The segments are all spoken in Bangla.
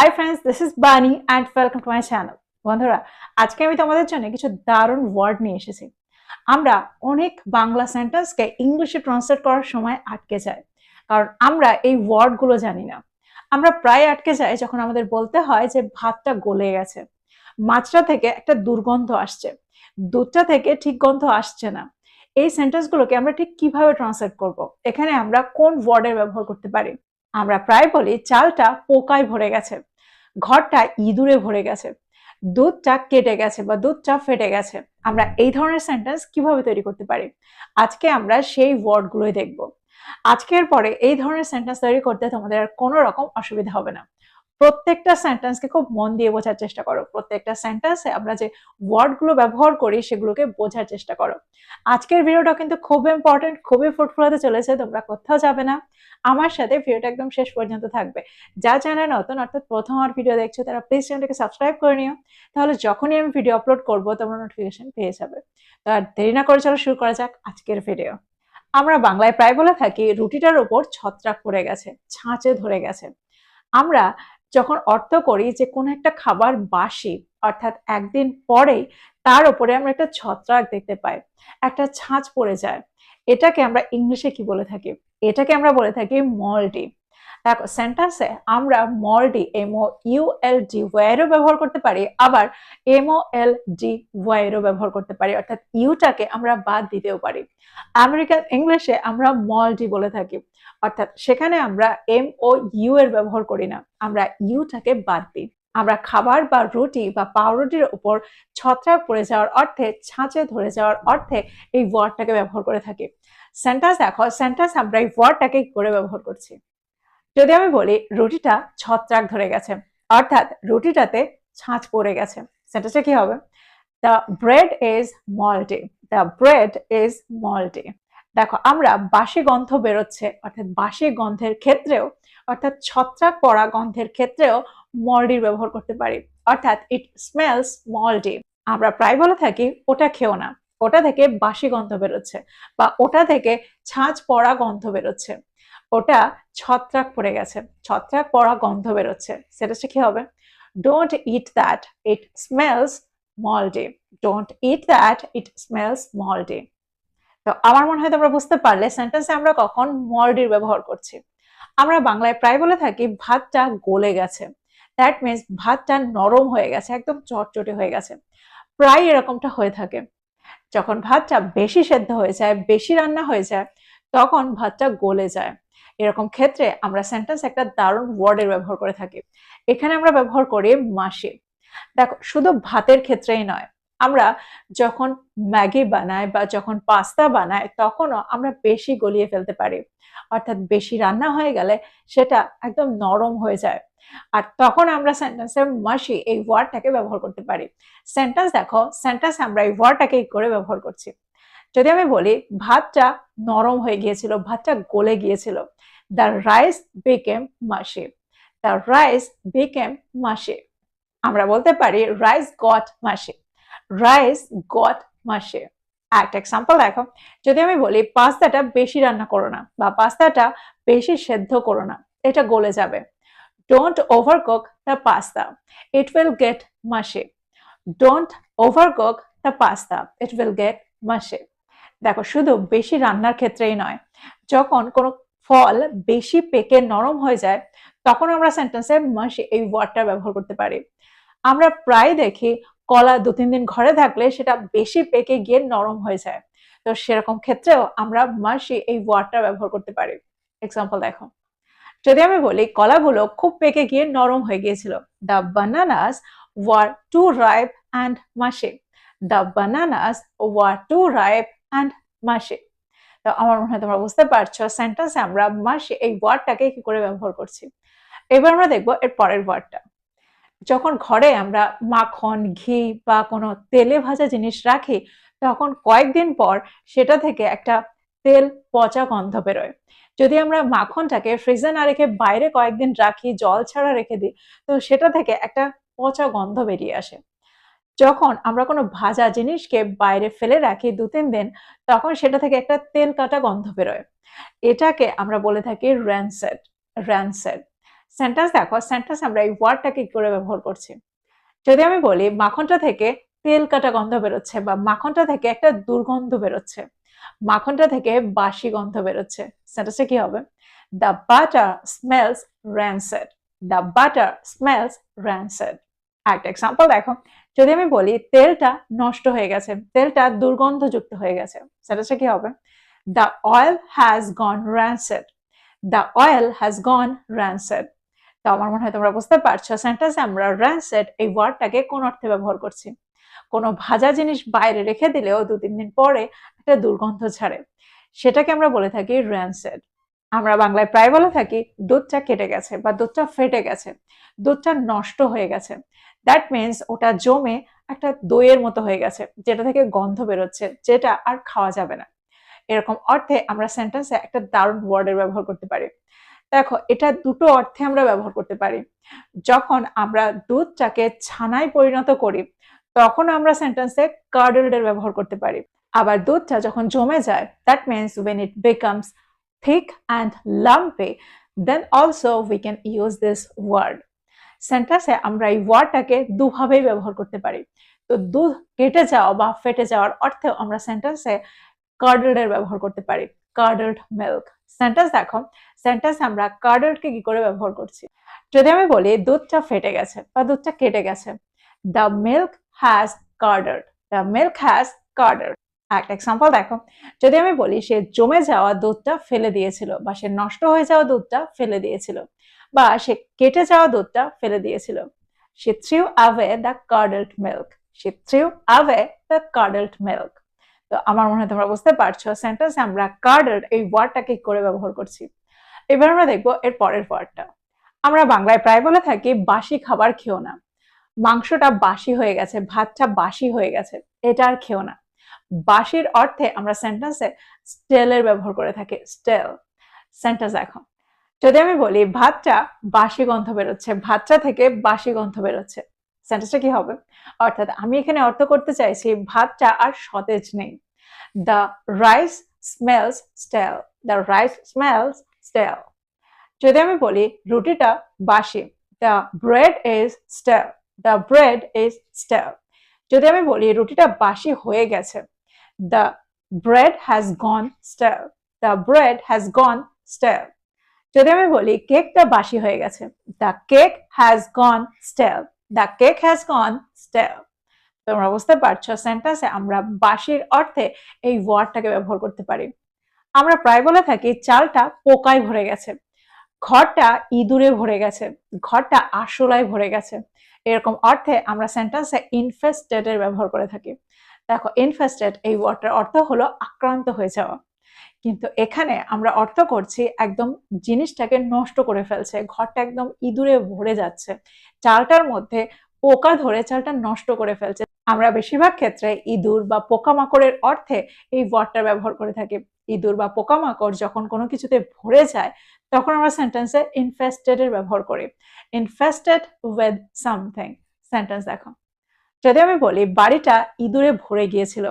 হাই ফ্রেন্ডস, দিস ইজ বানি and welcome to my channel. বন্ধুরা, আজকে আমি তোমাদের জন্য কিছু দারুণ ওয়ার্ড নিয়ে এসেছি। আমরা অনেক বাংলা সেন্টেন্সকে ইংলিশে ট্রান্সলেট করার সময় আটকে যাই, কারণ আমরা এই ওয়ার্ডগুলো জানি না। আমরা প্রায় আটকে যাই যখন আমাদের বলতে হয় যে ভাতটা গলে গেছে, মাছটা থেকে একটা দুর্গন্ধ আসছে, দুধটা থেকে ঠিক গন্ধ আসছে না। এই সেন্টেন্সগুলোকে আমরা ঠিক কিভাবে ট্রান্সলেট করব? এখানে আমরা কোন ওয়ার্ডের ব্যবহার করতে পারি? আমরা প্রায় বলি চালটা পোকায় ভরে গেছে, ঘরটা ইঁদুরে ভরে গেছে, দুধটা কেটে গেছে বা দুধটা ফেটে গেছে। আমরা এই ধরনের সেন্টেন্স কিভাবে তৈরি করতে পারি? আজকে আমরা সেই ওয়ার্ডগুলোই দেখব। আজকের পরে এই ধরনের সেন্টেন্স তৈরি করতে তোমাদের আর কোনো রকম অসুবিধা হবে না। প্রত্যেকটা সেন্টেন্সকে খুব মন দিয়ে বোঝার চেষ্টা করো। প্রত্যেকটা সেন্টেন্সে আমরা যে ওয়ার্ডগুলো ব্যবহার করি সেগুলোকে বোঝার চেষ্টা করো। আজকের ভিডিওটা কিন্তু খুব ইম্পর্টেন্ট, খুবই ফ্রুটফুল হতে চলেছে। তোমরা কোথাও যাবে না, আমার সাথে ভিডিওটা একদম শেষ পর্যন্ত থাকবে। যা চ্যানেল নতুন অর্থাৎ প্রথম আমার ভিডিও দেখছো তারা প্লিজ চ্যানেলটাকে সাবস্ক্রাইব করে নিও, তাহলে যখনই আমি ভিডিও আপলোড করব তোমরা নোটিফিকেশন পেয়ে যাবে। তো আর দেরি না করে চলো শুরু করা যাক আজকের ভিডিও। আমরা বাংলায় প্রায় বলে থাকি রুটিটার উপর ছত্রাক পড়ে গেছে, ছাঁচে ধরে গেছে। আমরা যখন অর্থ করি যে কোন একটা খাবার বাসি অর্থাৎ একদিন পরেই তার উপরে আমরা একটা ছত্রাক দেখতে পাই, একটা ছাঁচ পড়ে যায়, এটাকে আমরা ইংলিশে কি বলে থাকি? এটাকে আমরা বলে থাকি মল্টি। দেখো সেন্টেন্সে আমরা মল্টি MOULD ওয়ারও ব্যবহার করতে পারি, আবার MOLD ওয়ারও ব্যবহার করতে পারি, অর্থাৎ ইউটাকে আমরা বাদ দিতেও পারি। আমেরিকান ইংলিশে আমরা মল্টি বলে থাকি, অর্থাৎ সেখানে আমরা MOU এর ব্যবহার করি না, আমরা ইউটাকে বাদ দিই। আমরা খাবার বা রুটি বা পাউরুটির উপর ছত্রাক পড়ে যাওয়ার অর্থে, ছাঁচে ধরে যাওয়ার অর্থে এই ওয়ার্ডটাকে ব্যবহার করে থাকি। সেন্টেন্স দেখো, সেন্টেন্স আমরা এই ওয়ার্ডটাকে কি করে ব্যবহার করছি। যদি আমি বলি রুটিটা ছত্রাক ধরে গেছে, অর্থাৎ রুটিটাতে ছাঁচ পড়ে গেছে, সেন্টেন্সটা কি হবে? The bread is multi, the bread is multi. দেখো আমরা বাসি গন্ধ বেরোচ্ছে অর্থাৎ বাসি গন্ধের ক্ষেত্রেও, অর্থাৎ ছত্রাক পড়া গন্ধের ক্ষেত্রেও মল্ডির ব্যবহার করতে পারি, অর্থাৎ ইট স্মেলস মল্টি। আমরা প্রায় বলে থাকি ওটা খেও না, ওটা থেকে বাসি গন্ধ বেরোচ্ছে, বা ওটা থেকে ছাঁচ পড়া গন্ধ বেরোচ্ছে, ওটা ছত্রাক পড়ে গেছে, ছত্রাক পড়া গন্ধ বেরোচ্ছে, সেটা কি হবে? Don't it that, it smells multi. Don't it that, it smells multi. তো আমার মনে হয় তোমরা বুঝতে পারলে সেন্টেন্সে আমরা কখন মল্ডির ব্যবহার করছি। আমরা বাংলায় প্রায় বলে থাকি ভাতটা গলে গেছে, দ্যাট মিনস ভাতটা নরম হয়ে গেছে, একদম চটচটে হয়ে গেছে। প্রায় এরকমটা হয়ে থাকে। যখন ভাতটা বেশি সেদ্ধ হয়ে যায়, বেশি রান্না হয়ে যায়, তখন ভাতটা গলে যায়। এরকম ক্ষেত্রে আমরা সেন্টেন্স একটা দারুণ ওয়ার্ডের ব্যবহার করে থাকি। এখানে আমরা ব্যবহার করি মাসি। দেখো শুধু ভাতের ক্ষেত্রেই নয়, আমরা যখন ম্যাগি বানাই বা যখন পাস্তা বানাই তখনও আমরা বেশি গলিয়ে ফেলতে পারি, অর্থাৎ বেশি রান্না হয়ে গেলে সেটা একদম নরম হয়ে যায়, আর তখন আমরা সেন্টেন্সে মাসি এই ওয়ার্ডটাকে ব্যবহার করতে পারি। সেন্টেন্স দেখো, সেন্টেন্স আমরা এই ওয়ার্ডটাকে করে ব্যবহার করছি। যদি আমি বলি ভাতটা নরম হয়ে গিয়েছিল, ভাতটা গলে গিয়েছিল, দ্য রাইস বিকেম মাসি, দ্য রাইস বিকেম মাসি। আমরা বলতে পারি রাইস গট মাসি, রাইস গট মাসি। একটা এক্সাম্পল দেখো, যদি আমি বলি পাস্তাটা বেশি রান্না করো না বা পাস্তাটা বেশি সেদ্ধ করো না, এটা গলে যাবে। Don't overcook the pasta, it will get mushy. Don't overcook the pasta, it will get mushy. দেখো শুধু বেশি রান্নার ক্ষেত্রেই নয়, যখন কোনো ফল বেশি পেকে নরম হয়ে যায় তখন আমরা সেন্টেন্সে মাসি এই ওয়ার্ডটা ব্যবহার করতে পারি। আমরা প্রায় দেখি কলা 2-3 দিন ঘরে থাকলে সেটা বেশি পেকে গিয়ে নরম হয়ে যায়, তো সেরকম ক্ষেত্রেও আমরা মাসি এই ওয়ার্ডটা ব্যবহার করতে পারি। এক্সাম্পল দেখো, যদি আমি বলি কলাগুলো খুব পেকে গিয়ে নরম হয়ে গিয়েছিল, the bananas were too ripe and mushy, the bananas were too ripe and mushy. তো আমার মনে হয় তোমরা বুঝতে পারছো সেন্টেন্সে আমরা মাসি এই ওয়ার্ডটাকে কি করে ব্যবহার করছি। এবার আমরা দেখবো এর পরের ওয়ার্ডটা। যখন ঘরে আমরা মাখন, ঘি বা কোনো তেলে ভাজা জিনিস রাখি তখন কয়েকদিন পর সেটা থেকে একটা তেল পচা গন্ধ বেরোয়। যদি আমরা মাখনটাকে ফ্রিজে না রেখে বাইরে কয়েকদিন রাখি, জল ছাড়া রেখে দিই, তো সেটা থেকে একটা পচা গন্ধ বেরিয়ে আসে। যখন আমরা কোনো ভাজা জিনিসকে বাইরে ফেলে রাখি 2-3 দিন, তখন সেটা থেকে একটা তেল কাটা গন্ধ বেরোয়, এটাকে আমরা বলে থাকি র্যানসেড। র্যানসেড। সেন্টেন্স দেখো, সেন্টেন্স আমরা এই ওয়ার্ডটাকে কি করে ব্যবহার করছি। যদি আমি বলি মাখনটা থেকে তেল কাটা গন্ধ বেরোচ্ছে, বা মাখনটা থেকে একটা দুর্গন্ধ বেরোচ্ছে, মাখনটা থেকে বাসি গন্ধ বেরোচ্ছে, সেন্টেন্সটা কি হবে? The butter smells rancid. The butter smells rancid. একটা এক্সাম্পল দেখো, যদি আমি বলি তেলটা নষ্ট হয়ে গেছে, তেলটা দুর্গন্ধযুক্ত হয়ে গেছে, সেন্টেন্সটা কি হবে? The oil has gone rancid. The oil has gone rancid. তো আমার মনে হয় তোমরা বুঝতে পারছো সেন্টেন্সে আমরা rancid এই ওয়ার্ডটাকে কোন অর্থে ব্যবহার করছি। কোনো ভাজা জিনিস বাইরে রেখে দিলেও 2-3 দিন পরে একটা দুর্গন্ধ ছাড়ে, সেটাকে আমরা বলে থাকি rancid. আমরা বাংলায় প্রায় বলে থাকি দুধটা কেটে গেছে বা দুধটা ফেটে গেছে, দুধটা নষ্ট হয়ে গেছে। দ্যাট মিনস ওটা জমে একটা দইয়ের মতো হয়ে গেছে, যেটা থেকে গন্ধ বেরোচ্ছে, যেটা আর খাওয়া যাবে না। এরকম অর্থে আমরা সেন্টেন্সে একটা দারুণ ওয়ার্ডের ব্যবহার করতে পারি। দেখো, এটা দুটো অর্থে আমরা ব্যবহার করতে পারি। যখন আমরা দুধটাকে ছানায় পরিণত করি, তখন আমরা সেন্টেন্সে কার্ডেলড এর ব্যবহার করতে পারি। আবার দুধটা যখন জমে যায়, that means when it becomes thick and lumpy, then also we can use this word. সেন্টেন্সে আমরা এই ওয়ার্ডটাকে দুভাবেই ব্যবহার করতে পারি। তো দুধ কেটে যাওয়া বা ফেটে যাওয়ার অর্থেও আমরা সেন্টেন্সে কার্ডেলড এর ব্যবহার করতে পারি, কার্ডেলড মিল্ক। সেন্টেন্স দেখো, সেন্টেন্স আমরা কার্ডেলডকে কি করে ব্যবহার করছি। যদি আমি বলি দুধটা ফেটে গেছে বা দুধটা কেটে গেছে, the milk has curdled. The milk has curdled. একটা এক্সাম্পল দেখো, যদি আমি বলি সে জমে যাওয়া দুধটা ফেলে দিয়েছিল, বা সে নষ্ট হয়ে যাওয়া দুধটা ফেলে দিয়েছিল, বা সে কেটে যাওয়া দুধটা ফেলে দিয়েছিল, she threw away the curdled milk. she threw away the curdled milk. তো আমার মনে হয় তোমরা বুঝতে পারছো সেন্টেন্সে আমরা কার্ডেলড এই ওয়ার্ডটাকে কি করে ব্যবহার করছি। এবার আমরা দেখবো এর পরের ওয়ার্ডটা। আমরা বাংলায় প্রায় বলে থাকি বাসি খাবার খেও না, মাংসটা বাসি হয়ে গেছে, ভাতটা বাসি হয়ে গেছে, এটা আর খেও না। বাসির অর্থে আমরা সেন্টেন্সে স্টেলের ব্যবহার করে থাকি, স্টেল। সেন্টেন্স দেখো, যদি আমি বলি ভাতটা বাসি গন্ধ বেরোচ্ছে, ভাতটা থেকে বাসি গন্ধ বেরোচ্ছে, সেন্টেন্সটা কি হবে? অর্থাৎ আমি এখানে অর্থ করতে চাইছি ভাতটা আর সতেজ নেই। The rice smells stale. The rice smells stale. যদি আমি বলি রুটিটা বাসি, the bread is stale. The bread is stale. যদি আমি বলি রুটিটা বাসি হয়ে গেছে, the bread has gone stale. The bread has gone stale. যদি আমি বলি কেকটা বাসি হয়ে গেছে, the cake has gone stale. The cake has gone stale. তোমরা বুঝতে পারছো সেন্টেন্সে আমরা বাসির অর্থে এই ওয়ার্ডটাকে ব্যবহার করতে পারি। আমরা প্রায় বলে থাকি চালটা পোকায় ভরে গেছে, ঘরটা ইঁদুরে ভরে গেছে, ঘরটা আরশোলায় ভরে গেছে। এরকম অর্থে আমরা সেন্টেন্সে ইনফেস্টেড এর ব্যবহার করে থাকি। দেখো, ইনফেস্টেড এই ওয়ার্ডটার অর্থ হলো আক্রান্ত হয়ে যাওয়া, কিন্তু এখানে আমরা অর্থ করছি একদম জিনিসটাকে নষ্ট করে ফেলছে, ঘরটা একদম ইঁদুরে ভরে যাচ্ছে, চালটার মধ্যে পোকা ধরে চালটা নষ্ট করে ফেলছে। আমরা বেশিরভাগ ক্ষেত্রে ইঁদুর বা পোকামাকড়ের অর্থে এই ওয়ার্ডটা ব্যবহার করে থাকি। ইঁদুর বা পোকামাকড় যখন কোনো কিছুতে ভরে যায়, তখন আমরা সেন্টেন্সে ইনফেস্টেড এর ব্যবহার করি, ইনফেস্টেড উইথ সামথিং। সেন্টেন্স দেখো, যদি আমি বলি বাড়িটা ইঁদুরে ভরে গিয়েছিল,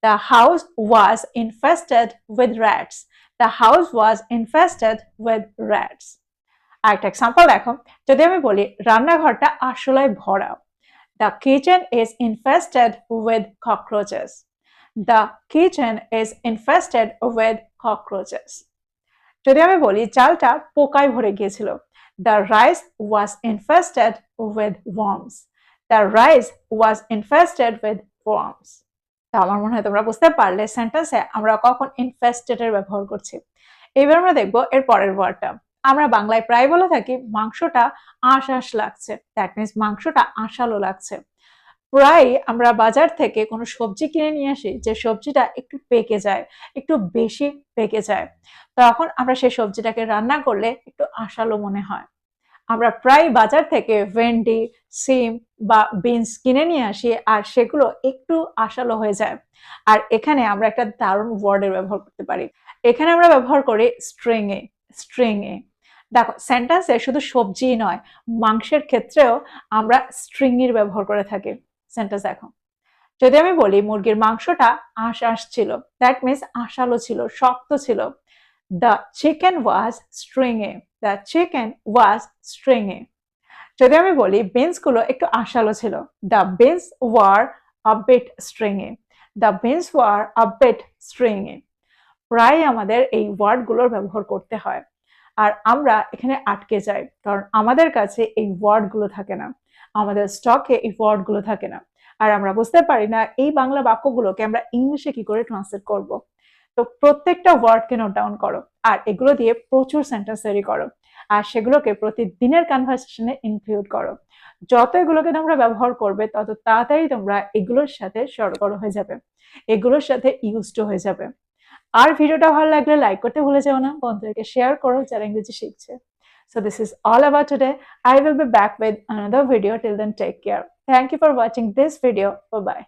the house was infested with rats. The house was infested with rats. আরেকটা এক্সাম্পল দেখো, যদি আমি বলি রান্নাঘরটা আরশোলায় ভরা, the kitchen is infested with cockroaches. The kitchen is infested with cockroaches. যদি আমি বলি চালটা পোকায় ভরে গিয়েছিল, the rice was infested with worms. The rice was infested with worms. তা আমার মনে হয় তোমরা বুঝতে পারলে সেন্টেন্সে আমরা কখন ইনফেস্টেড এর ব্যবহার করছি। এবার আমরা দেখবো এর পরের ওয়ার্ডটা। আমরা বাংলায় প্রায় বলে থাকি মাংসটা আঁশ আঁশ লাগছে, দ্যাট মিনস মাংসটা আঁশালো লাগছে। প্রায় আমরা বাজার থেকে কোনো সবজি কিনে নিয়ে আসি, যে সবজিটা একটু পেকে যায়, একটু বেশি পেকে যায়, তখন আমরা সেই সবজিটাকে রান্না করলে একটু আঁশালো মনে হয়। আমরা প্রায় বাজার থেকে ভেন্ডি, সিম বা বিনস কিনে নিয়ে আসি, আর সেগুলো একটু আঁশালো হয়ে যায়। আর এখানে আমরা একটা দারুণ ওয়ার্ডের ব্যবহার করতে পারি। এখানে আমরা ব্যবহার করি স্ট্রিং এ। স্ট্রিং এ দেখো, সেন্টেন্সে শুধু সবজি নয়, মাংসের ক্ষেত্রেও আমরা স্ট্রিং এর ব্যবহার করে থাকি। সেন্টেন্স দেখো, যদি আমি বলি মুরগির মাংসটা আঁশ আঁশ ছিল, দ্যাট মিনস আঁশালো ছিল, শক্ত ছিল। The chicken was stringy. The chicken was stringy. যদি আমি বলি বিনসগুলো একটু আশালো ছিল, the beans were a bit stringy. The beans were a bit stringy. প্রায় আমাদের এই ওয়ার্ডগুলোর ব্যবহার করতে হয়, আর আমরা এখানে আটকে যাই কারণ আমাদের কাছে এই ওয়ার্ডগুলো থাকে না, আমাদের স্টকে এই ওয়ার্ডগুলো থাকে না, আর আমরা বুঝতে পারি না এই বাংলা বাক্যগুলোকে আমরা ইংলিশে কি করে ট্রান্সলেট করব। তো প্রত্যেকটা ওয়ার্ডকে নোট ডাউন করো, আর এগুলো দিয়ে প্রচুর সেন্টেন্স তৈরি করো, আর সেগুলোকে প্রতিদিনের কনভারসেশনে ইনক্লুড করো। যত এগুলোকে তোমরা ব্যবহার করবে তত তাড়াতাড়ি তোমরা এগুলোর সাথে সরগর হয়ে যাবে, এগুলোর সাথে ইউজড হয়ে যাবে। আর ভিডিওটা ভালো লাগলে লাইক করতে ভুলে যাও না, বন্ধুদেরকে শেয়ার করো যারা ইংরেজি শিখছে। So this is all about today. I will be back with another video. Till then, take care. Thank you for watching this video. Bye bye.